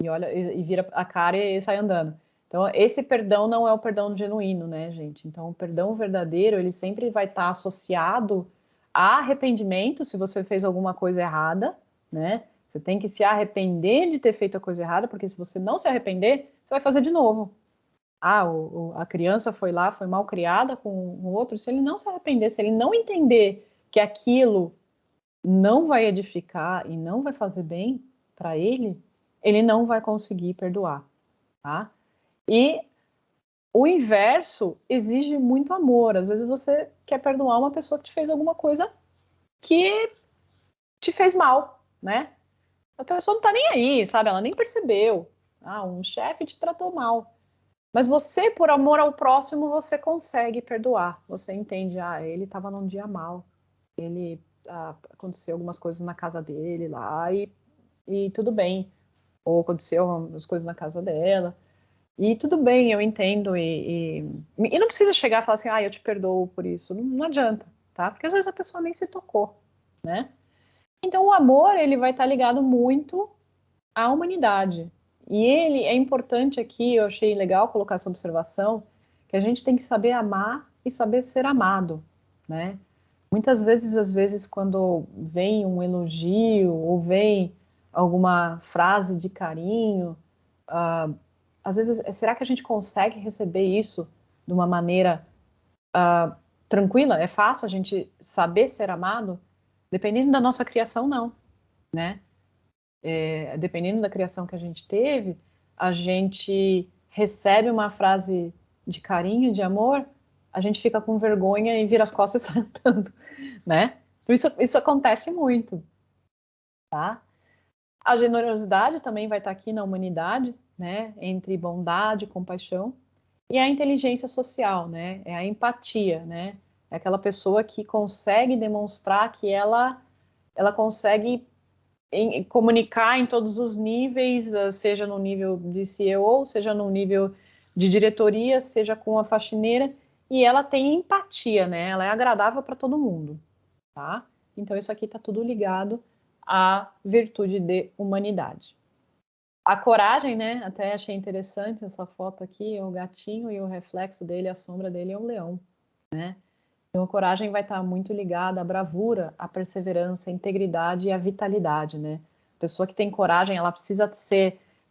E olha, e vira a cara e sai andando. Então, esse perdão não é o perdão genuíno, né, gente? Então, o perdão verdadeiro, ele sempre vai estar associado a arrependimento, se você fez alguma coisa errada, né? Você tem que se arrepender de ter feito a coisa errada, porque se você não se arrepender, você vai fazer de novo. Ah, a criança foi lá, foi mal criada com o outro, se ele não se arrepender, se ele não entender que aquilo não vai edificar e não vai fazer bem para ele, ele não vai conseguir perdoar, tá? E o inverso exige muito amor. Às vezes você quer perdoar uma pessoa que te fez alguma coisa que te fez mal, né? A pessoa não tá nem aí, sabe? Ela nem percebeu. Ah, um chefe te tratou mal. Mas você, por amor ao próximo, você consegue perdoar. Você entende, ah, ele estava num dia mal. Aconteceu algumas coisas na casa dele lá e tudo bem. Ou aconteceu algumas coisas na casa dela. E tudo bem, eu entendo. E não precisa chegar e falar assim, ah, eu te perdoo por isso. Não, não adianta, tá? Porque às vezes a pessoa nem se tocou, né? Então o amor, ele vai estar ligado muito à humanidade. E ele é importante aqui, eu achei legal colocar essa observação, que a gente tem que saber amar e saber ser amado, né? Muitas vezes, às vezes, quando vem um elogio ou vem alguma frase de carinho, às vezes, será que a gente consegue receber isso de uma maneira tranquila? É fácil a gente saber ser amado? Dependendo da nossa criação, não, né? Dependendo da criação que a gente teve, a gente recebe uma frase de carinho, de amor, a gente fica com vergonha e vira as costas e sai andando, né? Isso acontece muito, tá? A generosidade também vai estar aqui na humanidade, né? Entre bondade e compaixão. E a inteligência social, né? É a empatia, né? É aquela pessoa que consegue demonstrar que ela consegue comunicar em todos os níveis, seja no nível de CEO, seja no nível de diretoria, seja com a faxineira, e ela tem empatia, né? Ela é agradável para todo mundo, tá? Então isso aqui está tudo ligado à virtude de humanidade. A coragem, né? Até achei interessante essa foto aqui, o gatinho e o reflexo dele, a sombra dele é um leão, né? Então a coragem vai estar muito ligada à bravura, à perseverança, à integridade e à vitalidade, né? A pessoa que tem coragem, ela precisa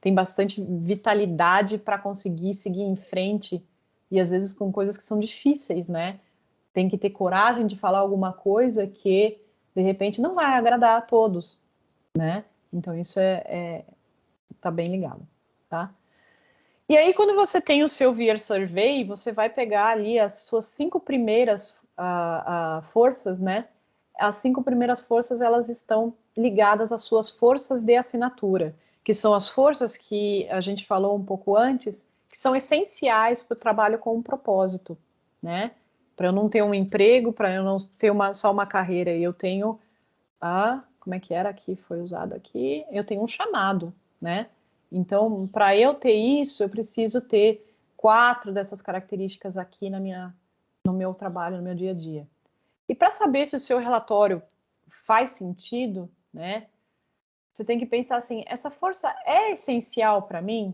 tem bastante vitalidade para conseguir seguir em frente e às vezes com coisas que são difíceis, né? Tem que ter coragem de falar alguma coisa que de repente não vai agradar a todos, né? Então isso tá bem ligado, tá? E aí, quando você tem o seu Vier Survey, você vai pegar ali as suas 5 primeiras forças, né? As 5 primeiras forças, elas estão ligadas às suas forças de assinatura, que são as forças que a gente falou um pouco antes, que são essenciais para o trabalho com um propósito, né? Para eu não ter um emprego, para eu não ter só uma carreira, e eu tenho como é que era aqui, foi usado aqui, eu tenho um chamado, né? Então, para eu ter isso, eu preciso ter 4 dessas características aqui no meu trabalho, no meu dia a dia. E para saber se o seu relatório faz sentido, né? Você tem que pensar assim, essa força é essencial para mim?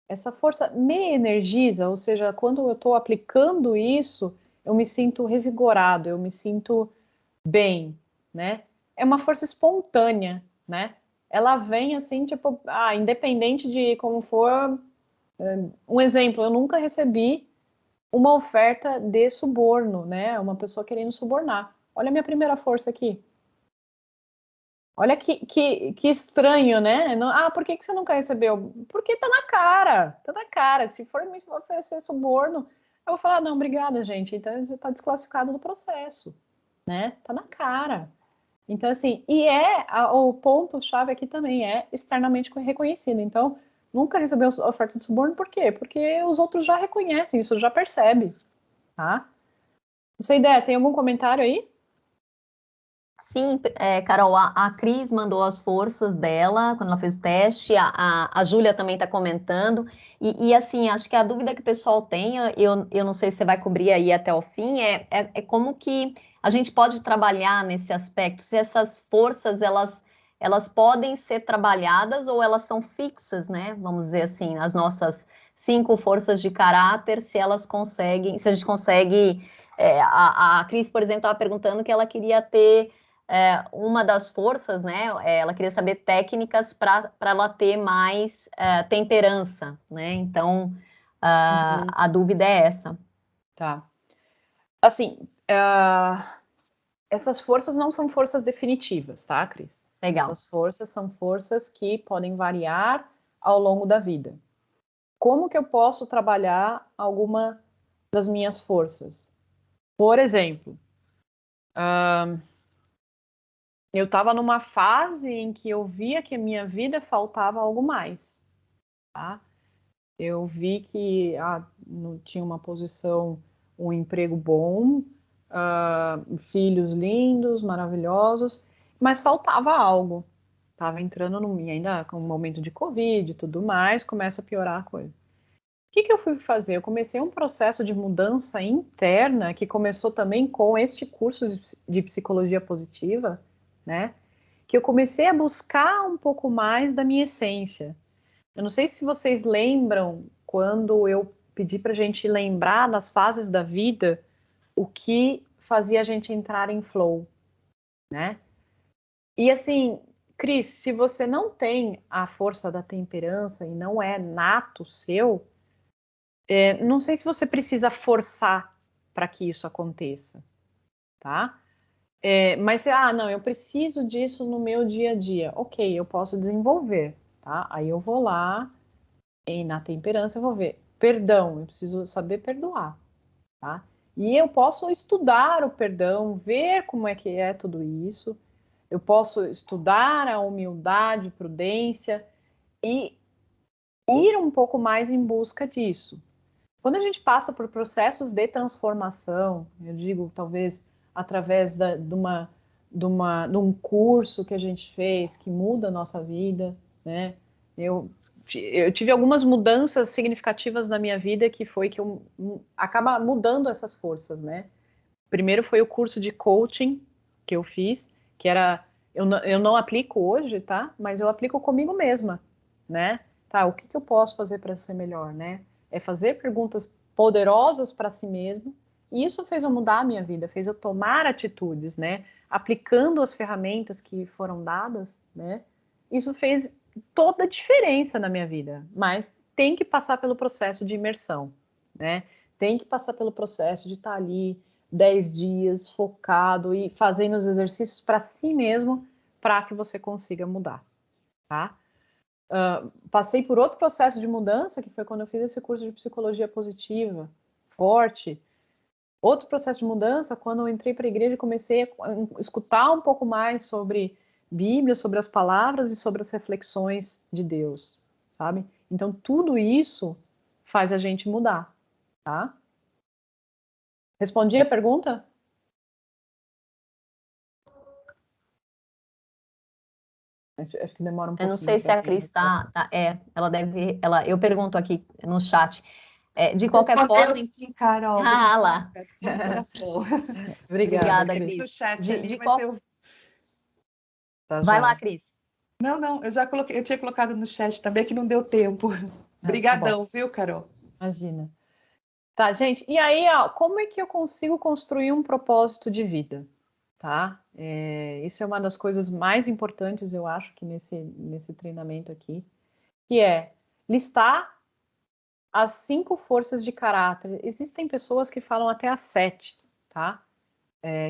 essa força me energiza, ou seja, quando eu estou aplicando isso, eu me sinto revigorado, eu me sinto bem, né? É uma força espontânea, né? Ela vem assim, tipo, independente de como for. Um exemplo, eu nunca recebi uma oferta de suborno, né? Uma pessoa querendo subornar. Olha a minha primeira força aqui. Olha que estranho, né? Por que você nunca recebeu? Porque tá na cara, tá na cara. Se for me oferecer suborno, eu vou falar, não, obrigada, gente. Então você tá desclassificado do processo, né? Tá na cara. Então, assim, o ponto-chave aqui também é externamente reconhecido. Então, nunca recebeu oferta de suborno, por quê? Porque os outros já reconhecem isso, já percebe, tá? Não sei, ideia, tem algum comentário aí? Sim, Carol, a Cris mandou as forças dela quando ela fez o teste, a Júlia também está comentando, assim, acho que a dúvida que o pessoal tem, eu não sei se você vai cobrir aí até o fim, é como que a gente pode trabalhar nesse aspecto, se essas forças, elas podem ser trabalhadas ou elas são fixas, né? Vamos dizer assim, as nossas 5 forças de caráter, se elas conseguem, se a gente consegue... a Cris, por exemplo, estava perguntando que ela queria ter uma das forças, né? Ela queria saber técnicas para ela ter mais temperança, né? Então, a dúvida é essa. Tá. Assim, essas forças não são forças definitivas, tá, Cris? Legal. Essas forças são forças que podem variar ao longo da vida. Como que eu posso trabalhar alguma das minhas forças? Por exemplo, eu estava numa fase em que eu via que a minha vida faltava algo mais, tá? Eu vi que não tinha uma posição, um emprego bom, filhos lindos, maravilhosos, mas faltava algo. Estava entrando ainda com um momento de Covid e tudo mais, começa a piorar a coisa. O que eu fui fazer? Eu comecei um processo de mudança interna que começou também com este curso de psicologia positiva, né? Que eu comecei a buscar um pouco mais da minha essência. Eu não sei se vocês lembram quando eu pedi para a gente lembrar das fases da vida o que fazia a gente entrar em flow, né? E assim, Cris, se você não tem a força da temperança e não é nato seu, não sei se você precisa forçar para que isso aconteça, tá? Mas, não, eu preciso disso no meu dia a dia. Ok, eu posso desenvolver, tá? Aí eu vou lá e na temperança eu vou ver. Perdão, eu preciso saber perdoar, tá? E eu posso estudar o perdão, ver como é que é tudo isso. Eu posso estudar a humildade, prudência e ir um pouco mais em busca disso. Quando a gente passa por processos de transformação, eu digo talvez através de um curso que a gente fez que muda a nossa vida, né? Eu tive algumas mudanças significativas na minha vida que foi que acaba mudando essas forças, né? Primeiro foi o curso de coaching que eu fiz, que era eu não aplico hoje, tá? Mas eu aplico comigo mesma, né? Tá, o que eu posso fazer para ser melhor, né? É fazer perguntas poderosas para si mesmo. E isso fez eu mudar a minha vida, fez eu tomar atitudes, né? Aplicando as ferramentas que foram dadas, né? Isso fez toda a diferença na minha vida. Mas tem que passar pelo processo de imersão, né? Tem que passar pelo processo de estar ali 10 dias focado e fazendo os exercícios para si mesmo, para que você consiga mudar, tá? Passei por outro processo de mudança, que foi quando eu fiz esse curso de psicologia positiva, forte. Outro processo de mudança, quando eu entrei para a igreja e comecei a escutar um pouco mais sobre Bíblia, sobre as palavras e sobre as reflexões de Deus, sabe? Então, tudo isso faz a gente mudar, tá? Respondi a pergunta? Acho que demora um Eu não pouquinho sei se para a vir a Cris resposta. ela deve, eu pergunto aqui no chat, de qualquer Respondeu forma, sim, Carol. ah Obrigada, lá, do fundo do coração. Obrigada, obrigada, Cris. No Cris. chat De, ali, de mas qual... eu Tá Vai lá, joia. Cris. Não, eu tinha colocado no chat também que não deu tempo. Obrigadão, viu, Carol? Imagina. Tá, gente, e aí, ó, como é que eu consigo construir um propósito de vida, tá? Isso é uma das coisas mais importantes, eu acho, que nesse treinamento aqui, que é listar as 5 forças de caráter. Existem pessoas que falam até as 7, tá?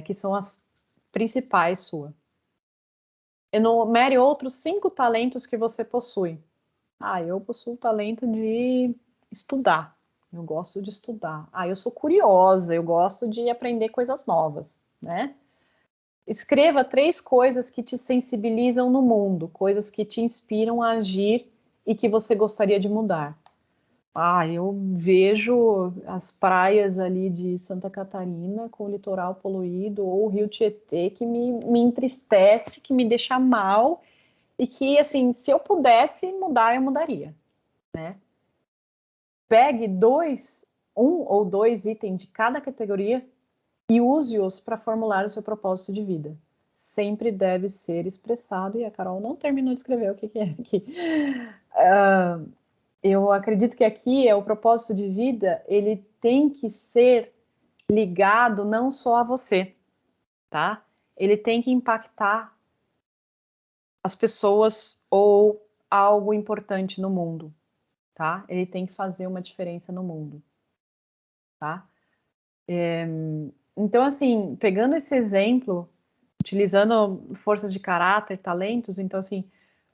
Que são as principais suas. Enumere outros 5 talentos que você possui. Eu possuo o talento de estudar. Eu gosto de estudar. Eu sou curiosa, eu gosto de aprender coisas novas, né? Escreva 3 coisas que te sensibilizam no mundo, coisas que te inspiram a agir e que você gostaria de mudar. Eu vejo as praias ali de Santa Catarina com o litoral poluído, ou o Rio Tietê, que me entristece, que me deixa mal, e que, assim, se eu pudesse mudar, eu mudaria, né? Pegue um ou dois itens de cada categoria e use-os para formular o seu propósito de vida. Sempre deve ser expressado, e a Carol não terminou de escrever o que é aqui. Eu acredito que aqui o propósito de vida, ele tem que ser ligado não só a você, tá? Ele tem que impactar as pessoas ou algo importante no mundo, tá? Ele tem que fazer uma diferença no mundo, tá? Então, assim, pegando esse exemplo, utilizando forças de caráter, talentos, então, assim,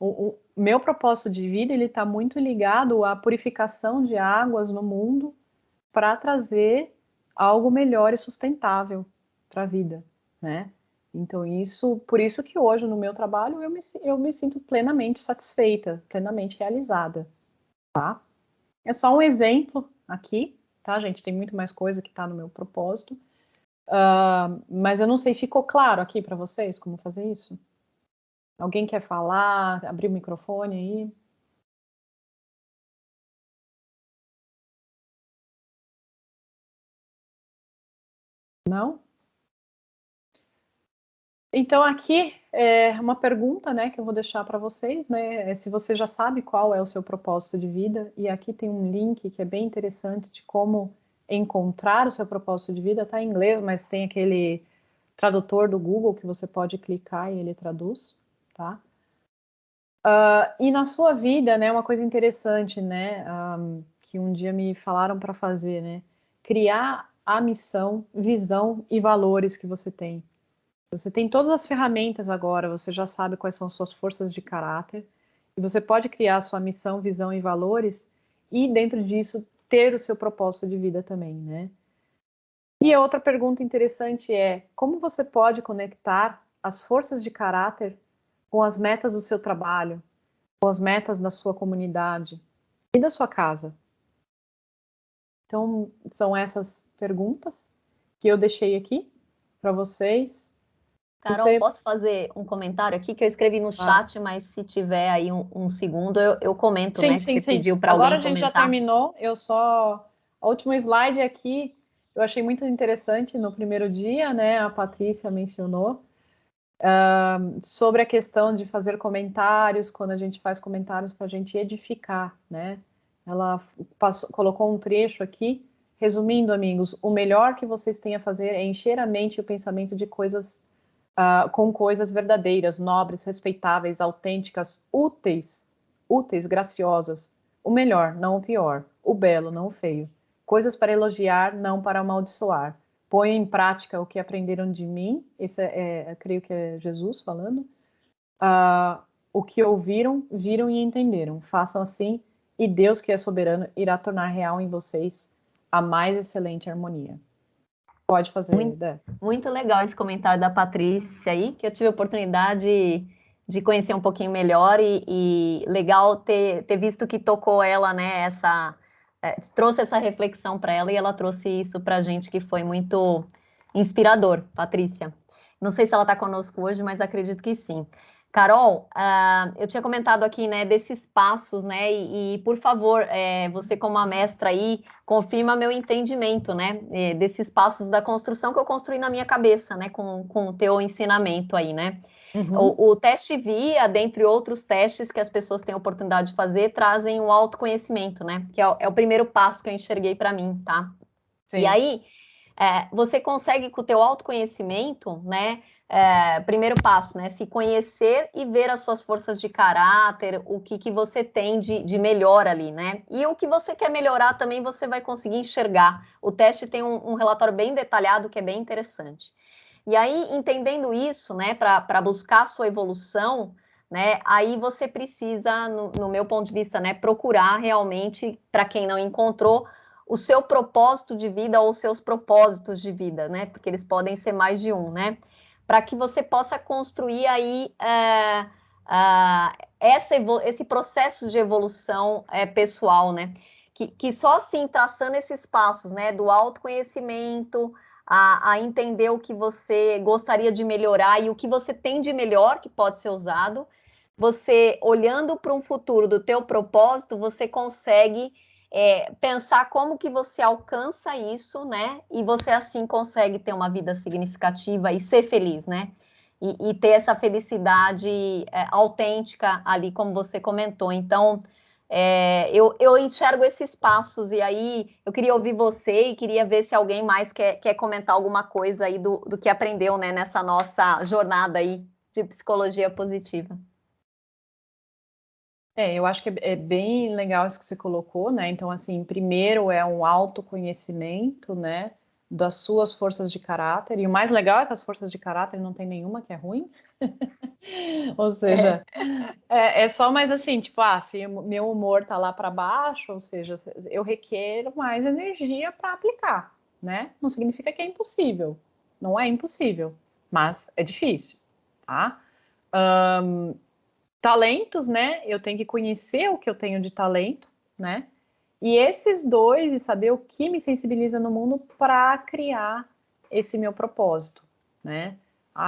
o meu propósito de vida, ele está muito ligado à purificação de águas no mundo para trazer algo melhor e sustentável para a vida, né? Então, por isso que hoje no meu trabalho eu me sinto plenamente satisfeita, plenamente realizada, tá? É só um exemplo aqui, tá, gente? Tem muito mais coisa que está no meu propósito, mas eu não sei, ficou claro aqui para vocês como fazer isso? Alguém quer falar, abrir o microfone aí? Não? Então, aqui é uma pergunta, né, que eu vou deixar para vocês, né, se você já sabe qual é o seu propósito de vida, e aqui tem um link que é bem interessante de como encontrar o seu propósito de vida, tá em inglês, mas tem aquele tradutor do Google que você pode clicar e ele traduz, tá? E na sua vida, né, uma coisa interessante, né, que um dia me falaram para fazer, né, criar a missão, visão e valores que você tem. Você tem todas as ferramentas agora, você já sabe quais são as suas forças de caráter, e você pode criar a sua missão, visão e valores, e dentro disso ter o seu propósito de vida também, né? E a outra pergunta interessante é, como você pode conectar as forças de caráter com as metas do seu trabalho, com as metas da sua comunidade e da sua casa? Então, são essas perguntas que eu deixei aqui para vocês. Carol, posso fazer um comentário aqui que eu escrevi no chat, mas se tiver aí um segundo, eu comento, sim, né? Sim, que você pediu para alguém comentar. Agora a gente já terminou, o último slide aqui, eu achei muito interessante no primeiro dia, né? A Patrícia mencionou sobre a questão de fazer comentários, quando a gente faz comentários para a gente edificar, né? Ela colocou um trecho aqui, resumindo, amigos, o melhor que vocês têm a fazer é encher a mente e o pensamento de coisas com coisas verdadeiras, nobres, respeitáveis, autênticas, úteis, graciosas. O melhor, não o pior. O belo, não o feio. Coisas para elogiar, não para amaldiçoar. Ponham em prática o que aprenderam de mim. Esse creio que é Jesus falando. O que ouviram, viram e entenderam. Façam assim, e Deus, que é soberano, irá tornar real em vocês a mais excelente harmonia. Pode fazer, Dé. Muito legal esse comentário da Patrícia aí, que eu tive a oportunidade de conhecer um pouquinho melhor e legal ter visto que tocou ela, né, trouxe essa reflexão para ela e ela trouxe isso para a gente, que foi muito inspirador, Patrícia. Não sei se ela está conosco hoje, mas acredito que sim. Carol, eu tinha comentado aqui, né, desses passos, né, e por favor, você como a mestra aí, confirma meu entendimento, né, desses passos da construção que eu construí na minha cabeça, né, com o teu ensinamento aí, né. Uhum. O teste VIA, dentre outros testes que as pessoas têm a oportunidade de fazer, trazem o autoconhecimento, né, que é o primeiro passo que eu enxerguei para mim, tá? Sim. E aí, você consegue com o teu autoconhecimento, né, primeiro passo, né, se conhecer e ver as suas forças de caráter, o que você tem de melhor ali, né, e o que você quer melhorar também você vai conseguir enxergar. O teste tem um relatório bem detalhado que é bem interessante. E aí, entendendo isso, né, para buscar a sua evolução, né, aí você precisa, no meu ponto de vista, né, procurar realmente, para quem não encontrou, o seu propósito de vida ou os seus propósitos de vida, né, porque eles podem ser mais de um, né, para que você possa construir aí esse processo de evolução pessoal, né, que só assim, traçando esses passos, né, do autoconhecimento, a entender o que você gostaria de melhorar e o que você tem de melhor que pode ser usado, você olhando para um futuro do teu propósito, você consegue pensar como que você alcança isso, né? E você assim consegue ter uma vida significativa e ser feliz, né? E ter essa felicidade autêntica ali, como você comentou. Então, eu enxergo esses passos, e aí eu queria ouvir você e queria ver se alguém mais quer comentar alguma coisa aí do que aprendeu, né, nessa nossa jornada aí de psicologia positiva. Eu acho que é bem legal isso que você colocou, né? Então, assim, primeiro é um autoconhecimento, né, das suas forças de caráter, e o mais legal é que as forças de caráter não tem nenhuma que é ruim. Ou seja, é só mais assim, tipo, se meu humor tá lá para baixo, ou seja, eu requero mais energia para aplicar, né? Não significa que é impossível, não é impossível, mas é difícil, tá? Talentos, né? Eu tenho que conhecer o que eu tenho de talento, né? E esses dois, e saber o que me sensibiliza no mundo para criar esse meu propósito, né?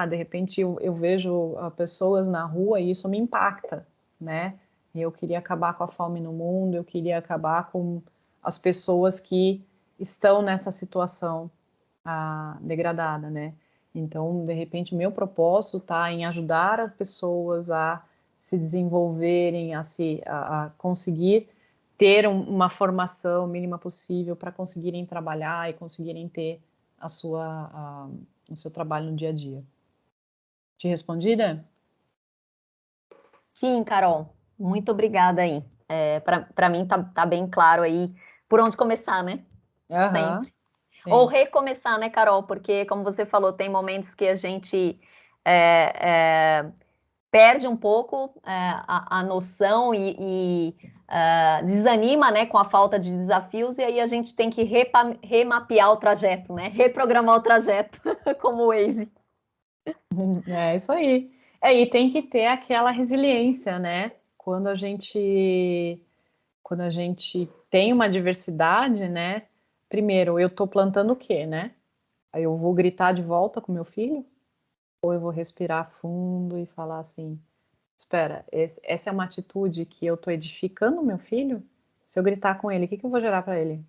De repente eu vejo pessoas na rua e isso me impacta, né? E eu queria acabar com a fome no mundo, eu queria acabar com as pessoas que estão nessa situação degradada, né? Então, de repente, o meu propósito está em ajudar as pessoas a se desenvolverem, a conseguir ter uma formação mínima possível para conseguirem trabalhar e conseguirem ter o seu trabalho no dia a dia. Te respondi, né? Sim, Carol, muito obrigada aí. Para mim tá bem claro aí por onde começar, né? Aham, Sempre. Ou sim. recomeçar, né, Carol? Porque, como você falou, tem momentos que a gente perde um pouco a noção e desanima, né, com a falta de desafios, e aí a gente tem que remapear o trajeto, né? Reprogramar o trajeto, como o Waze. É isso aí. E tem que ter aquela resiliência, né? Quando a gente tem uma diversidade, né? Primeiro, eu tô plantando o quê, né? Aí eu vou gritar de volta com meu filho? Ou eu vou respirar fundo e falar assim: espera, essa é uma atitude que eu tô edificando meu filho? Se eu gritar com ele, o que que eu vou gerar para ele?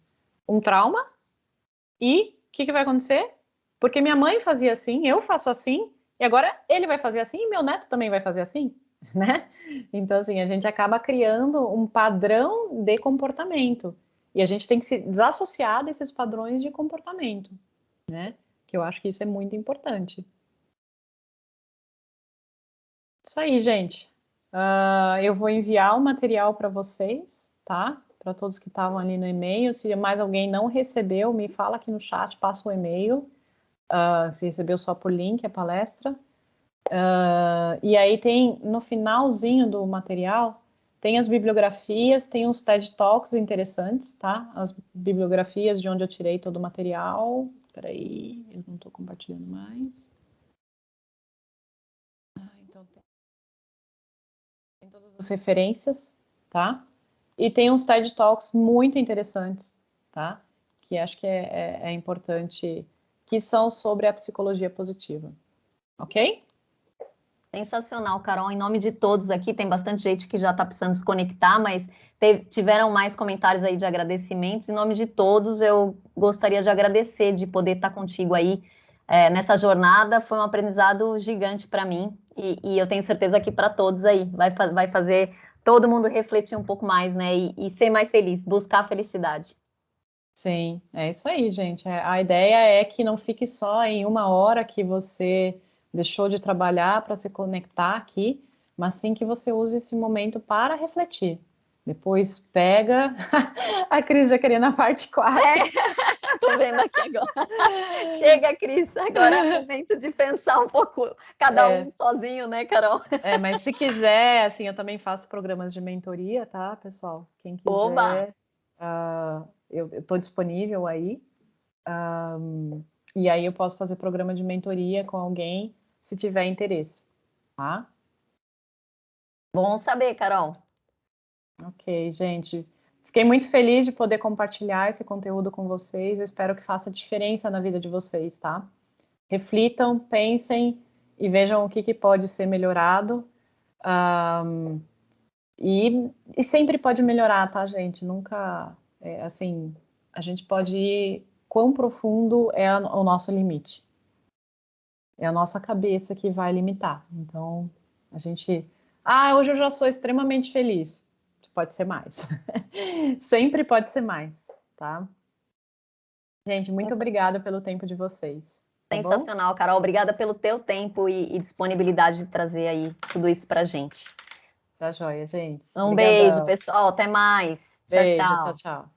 Um trauma? E o que que vai acontecer? Porque minha mãe fazia assim, eu faço assim, e agora ele vai fazer assim e meu neto também vai fazer assim, né? Então, assim, a gente acaba criando um padrão de comportamento. E a gente tem que se desassociar desses padrões de comportamento, né? Que eu acho que isso é muito importante. Isso aí, gente. Eu vou enviar o material para vocês, tá? Para todos que estavam ali no e-mail. Se mais alguém não recebeu, me fala aqui no chat, passa o e-mail. Se recebeu só por link a palestra. E aí tem, no finalzinho do material, tem as bibliografias, tem uns TED Talks interessantes, tá? As bibliografias de onde eu tirei todo o material. Peraí, eu não estou compartilhando mais. Então tem todas as referências, tá? E tem uns TED Talks muito interessantes, tá? Que acho que é importante, que são sobre a psicologia positiva. Ok? Sensacional, Carol. Em nome de todos aqui, tem bastante gente que já está precisando se conectar, mas tiveram mais comentários aí de agradecimentos. Em nome de todos, eu gostaria de agradecer de poder estar contigo aí nessa jornada. Foi um aprendizado gigante para mim e eu tenho certeza que para todos aí vai fazer todo mundo refletir um pouco mais, né? E ser mais feliz, buscar a felicidade. Sim, é isso aí, gente. A ideia é que não fique só em uma hora que você deixou de trabalhar para se conectar aqui, mas sim que você use esse momento para refletir. Depois pega a Cris já querendo a parte 4. Tô vendo aqui agora. Chega, Cris, agora é o momento de pensar um pouco, cada um sozinho, né, Carol? Mas se quiser, assim, eu também faço programas de mentoria, tá, pessoal? Quem quiser, Oba! Eu estou disponível aí. E aí eu posso fazer programa de mentoria com alguém, se tiver interesse, tá? Bom saber, Carol. Ok, gente. Fiquei muito feliz de poder compartilhar esse conteúdo com vocês. Eu espero que faça diferença na vida de vocês, tá? Reflitam, pensem e vejam o que pode ser melhorado. E sempre pode melhorar, tá, gente? Nunca, assim, a gente pode ir quão profundo é o nosso limite. É a nossa cabeça que vai limitar. Então, a gente... hoje eu já sou extremamente feliz. Pode ser mais. Sempre pode ser mais, tá? Gente, muito obrigada pelo tempo de vocês. Tá Sensacional, bom? Carol. Obrigada pelo teu tempo e disponibilidade de trazer aí tudo isso pra gente. Tá joia, gente. Um Obrigadão. beijo, pessoal. Até mais. Tchau, Beijo, tchau. tchau, tchau.